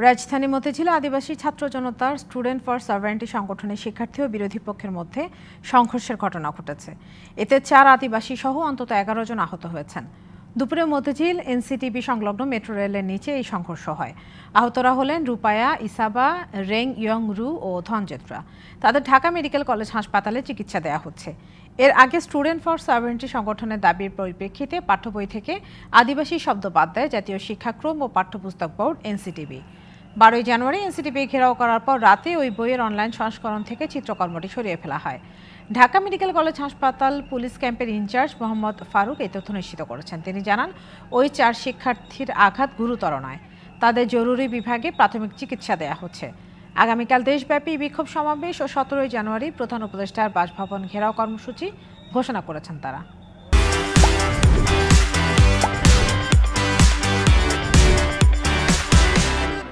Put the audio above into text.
রাজধানী মতিঝিলে আদিবাসী ছাত্র জনতার স্টুডেন্ট ফর সভারেন্টি সংগঠনের শিক্ষার্থী ও বিরোধী পক্ষের মধ্যে সংঘর্ষের ঘটনা ঘটেছে। এতে 4 আদিবাসী সহ অন্তত 11 জন আহত হয়েছেন। দুপুরে মতিঝিল এনসিটিবি সংলগ্ন মেট্রো রেলের নিচে এই সংঘর্ষ হয়। আহতরা হলেন রূপায়া, ইসাবা, রেং ইয়ং রু ও ধনজেত্রা। তাদের ঢাকা মেডিকেল কলেজ হাসপাতালে চিকিৎসা দেওয়া হচ্ছে। এর আগে স্টুডেন্ট ফর সভারেন্টি সংগঠনের দাবির পরিপ্রেক্ষিতে পাঠ্যবই থেকে আদিবাসী শব্দ বাদ দেয় জাতীয় শিক্ষাক্রম ও পাঠ্যপুস্তক বোর্ড এনসিটিবি। 12 জানুয়ারি এনসিটিবি ঘেরাও করার পর রাতে ওই বইয়ের অনলাইন সংস্করণ থেকে চিত্রকর্মটি সরিয়ে ফেলা হয়। ঢাকা মেডিকেল কলেজ হাসপাতাল পুলিশ ক্যাম্পের ইনচার্জ মোহাম্মদ ফারুক এই তথ্য নিশ্চিত করেছেন। তিনি জানান, ওই 4 শিক্ষার্থীর আঘাত গুরুতর নয়, তাদের জরুরি বিভাগে প্রাথমিক চিকিৎসা দেওয়া হচ্ছে। আগামীকাল দেশব্যাপী বিক্ষোভ সমাবেশ ও 17 জানুয়ারি প্রধান উপদেষ্টার বাসভবন ঘেরাও কর্মসূচি ঘোষণা করেছেন তারা।